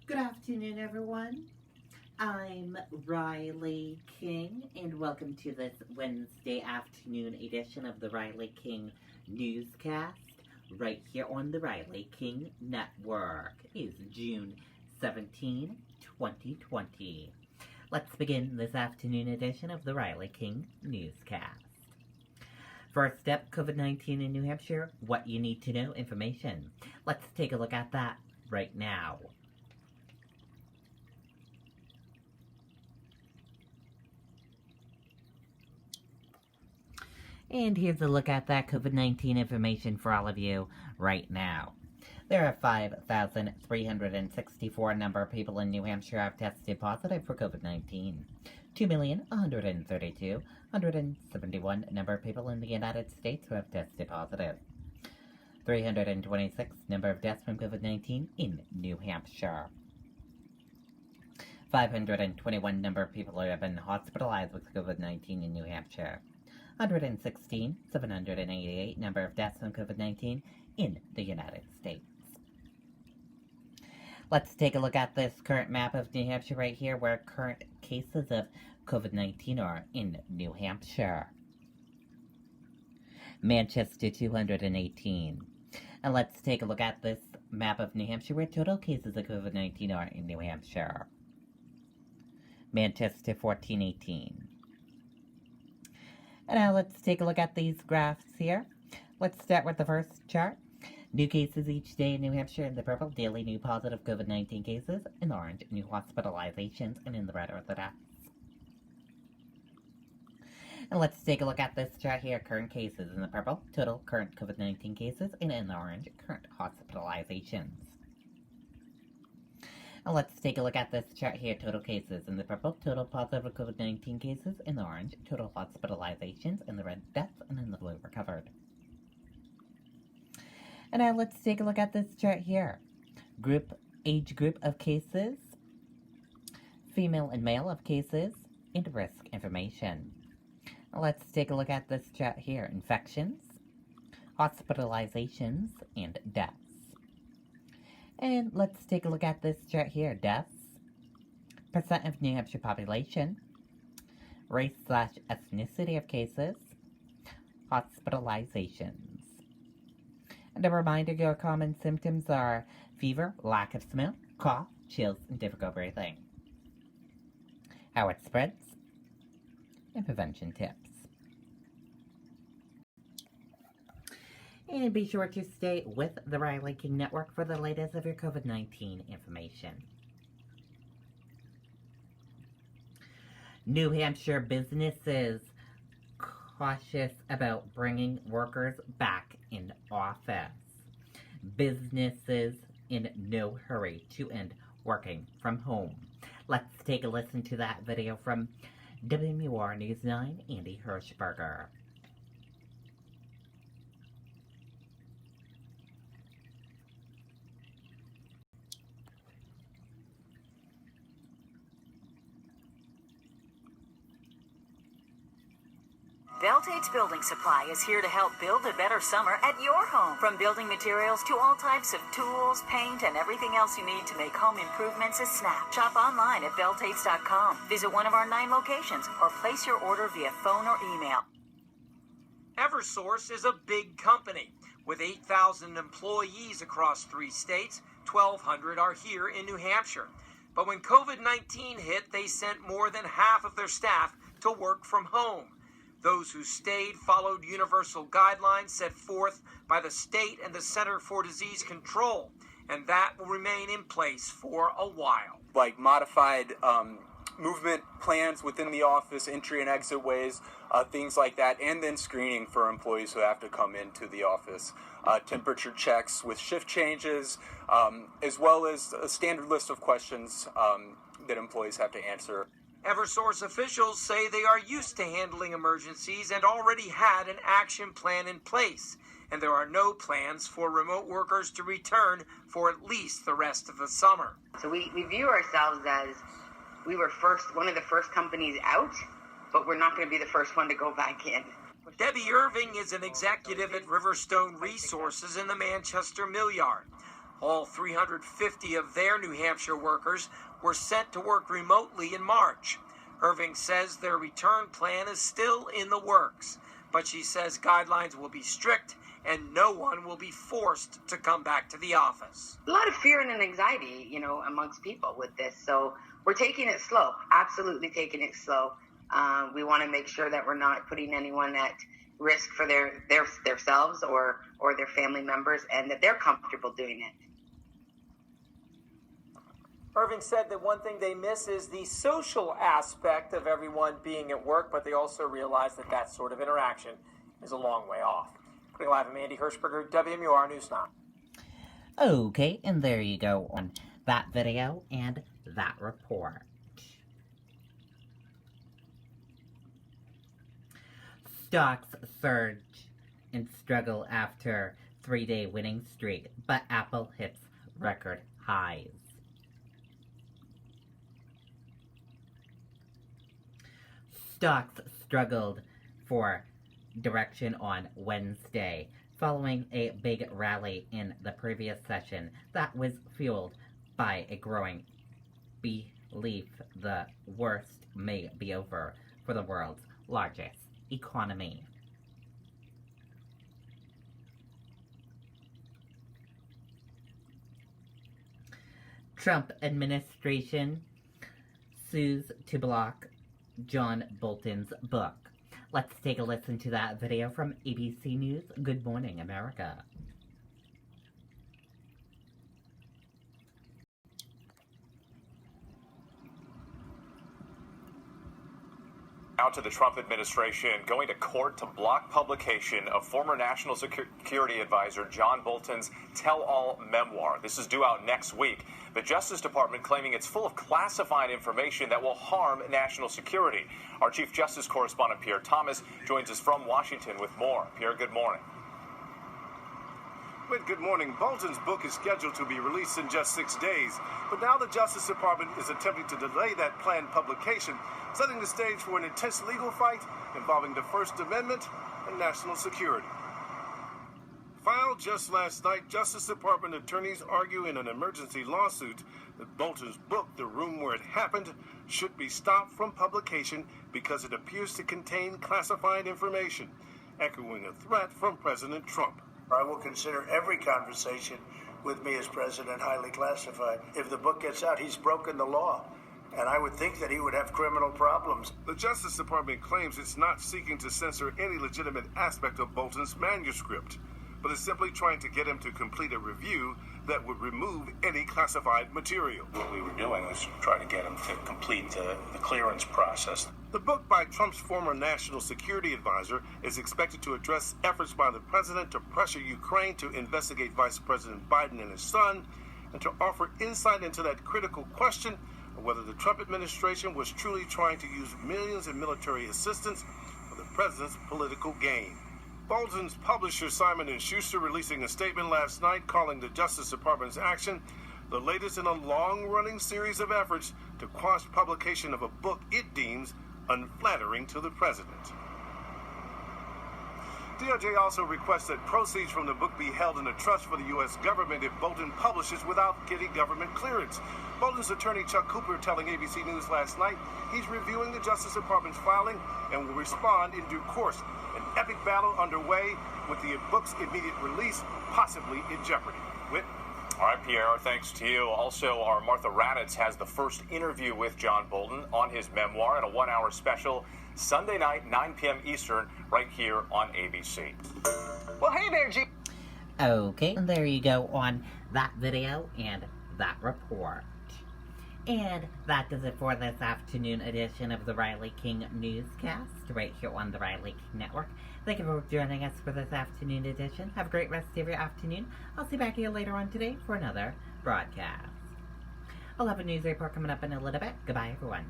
Good afternoon, everyone. I'm Riley King, and welcome to this Wednesday afternoon edition of the Riley King Newscast, right here on the Riley King Network. It is June 17, 2020. Let's begin this afternoon edition of the Riley King Newscast. First up, COVID-19 in New Hampshire, what you need to know information. Let's take a look at that right now. And here's a look at that COVID-19 information for all of you right now. There are 5,364 number of people in New Hampshire have tested positive for COVID-19. 2,132,171 number of people in the United States who have tested positive. 326 number of deaths from COVID-19 in New Hampshire. 521 number of people who have been hospitalized with COVID-19 in New Hampshire. 116,788 number of deaths from COVID-19 in the United States. Let's take a look at this current map of New Hampshire right here, where current cases of COVID-19 are in New Hampshire. Manchester, 218. And let's take a look at this map of New Hampshire, where total cases of COVID-19 are in New Hampshire. Manchester, 1418. And now let's take a look at these graphs here. Let's start with the first chart. New cases each day in New Hampshire in the purple, daily new positive COVID-19 cases. In the orange, new hospitalizations, and in the red are the deaths. And let's take a look at this chart here, current cases in the purple, total current COVID-19 cases, and in the orange, current hospitalizations. And let's take a look at this chart here, total cases in the purple, total positive COVID-19 cases, in the orange, total hospitalizations, in the red, deaths, and in the blue, recovered. And now let's take a look at this chart here. Age group of cases, female and male of cases, and risk information. Now let's take a look at this chart here. Infections, hospitalizations, and deaths. And let's take a look at this chart here. Deaths, percent of New Hampshire population, race/ethnicity of cases, hospitalizations. And a reminder, your common symptoms are fever, lack of smell, cough, chills, and difficult breathing. How it spreads, and prevention tips. And be sure to stay with the Riley King Network for the latest of your COVID-19 information. New Hampshire businesses cautious about bringing workers back in office. Businesses in no hurry to end working from home. Let's take a listen to that video from WMUR News 9, Andy Hirschberger. Veltate's Building Supply is here to help build a better summer at your home. From building materials to all types of tools, paint, and everything else you need to make home improvements a snap. Shop online at veltates.com. Visit one of our 9 locations or place your order via phone or email. Eversource is a big company. With 8,000 employees across 3 states, 1,200 are here in New Hampshire. But when COVID-19 hit, they sent more than half of their staff to work from home. Those who stayed followed universal guidelines set forth by the state and the Center for Disease Control, and that will remain in place for a while. Like modified movement plans within the office, entry and exit ways, things like that, and then screening for employees who have to come into the office. Temperature checks with shift changes, as well as a standard list of questions that employees have to answer. Eversource officials say they are used to handling emergencies and already had an action plan in place, and there are no plans for remote workers to return for at least the rest of the summer. So we view ourselves as we were one of the first companies out, but we're not going to be the first one to go back in. Debbie Irving is an executive at Riverstone Resources in the Manchester Mill Yard. All 350 of their New Hampshire workers were sent to work remotely in March. Irving says their return plan is still in the works, but she says guidelines will be strict and no one will be forced to come back to the office. A lot of fear and anxiety, amongst people with this. So we're taking it slow, absolutely taking it slow. We want to make sure that we're not putting anyone at risk for themselves or their family members, and that they're comfortable doing it. Irving said that one thing they miss is the social aspect of everyone being at work, but they also realize that sort of interaction is a long way off. Putting live, I'm Andy Hirschberger, WMUR News 9. Okay, and there you go on that video and that report. Stocks surge and struggle after 3-day winning streak, but Apple hits record highs. Stocks struggled for direction on Wednesday, following a big rally in the previous session that was fueled by a growing belief the worst may be over for the world's largest economy. Trump administration sues to block John Bolton's book. Let's take a listen to that video from ABC News. Good morning, America. Now to the Trump administration going to court to block publication of former National Security Advisor John Bolton's tell-all memoir. This is due out next week. The Justice Department claiming it's full of classified information that will harm national security. Our Chief Justice correspondent Pierre Thomas joins us from Washington with more. Pierre, good morning. Good morning. Bolton's book is scheduled to be released in just 6 days, but now the Justice Department is attempting to delay that planned publication, setting the stage for an intense legal fight involving the First Amendment and national security. Filed just last night, Justice Department attorneys argue in an emergency lawsuit that Bolton's book, The Room Where It Happened, should be stopped from publication because it appears to contain classified information, echoing a threat from President Trump. I will consider every conversation with me as president highly classified. If the book gets out, he's broken the law, and I would think that he would have criminal problems. The Justice Department claims it's not seeking to censor any legitimate aspect of Bolton's manuscript, but is simply trying to get him to complete a review that would remove any classified material. What we were doing was try to get him to complete the clearance process. The book by Trump's former national security advisor is expected to address efforts by the president to pressure Ukraine to investigate Vice President Biden and his son, and to offer insight into that critical question of whether the Trump administration was truly trying to use millions in military assistance for the president's political gain. Bolton's publisher Simon & Schuster releasing a statement last night calling the Justice Department's action the latest in a long-running series of efforts to quash publication of a book it deems unflattering to the president. DOJ also requests that proceeds from the book be held in a trust for the U.S. government if Bolton publishes without getting government clearance. Bolton's attorney Chuck Cooper telling ABC News last night he's reviewing the Justice Department's filing and will respond in due course. An epic battle underway with the book's immediate release possibly in jeopardy. Whit? All right, Pierre, thanks to you. Also, our Martha Raddatz has the first interview with John Bolton on his memoir in a 1-hour special Sunday night, 9 p.m. Eastern, right here on ABC. Well, hey there, G. Okay, and there you go on that video and that report. And that does it for this afternoon edition of the Riley King Newscast, right here on the Riley King Network. Thank you for joining us for this afternoon edition. Have a great rest of your afternoon. I'll see you back here later on today for another broadcast. I'll have a news report coming up in a little bit. Goodbye, everyone.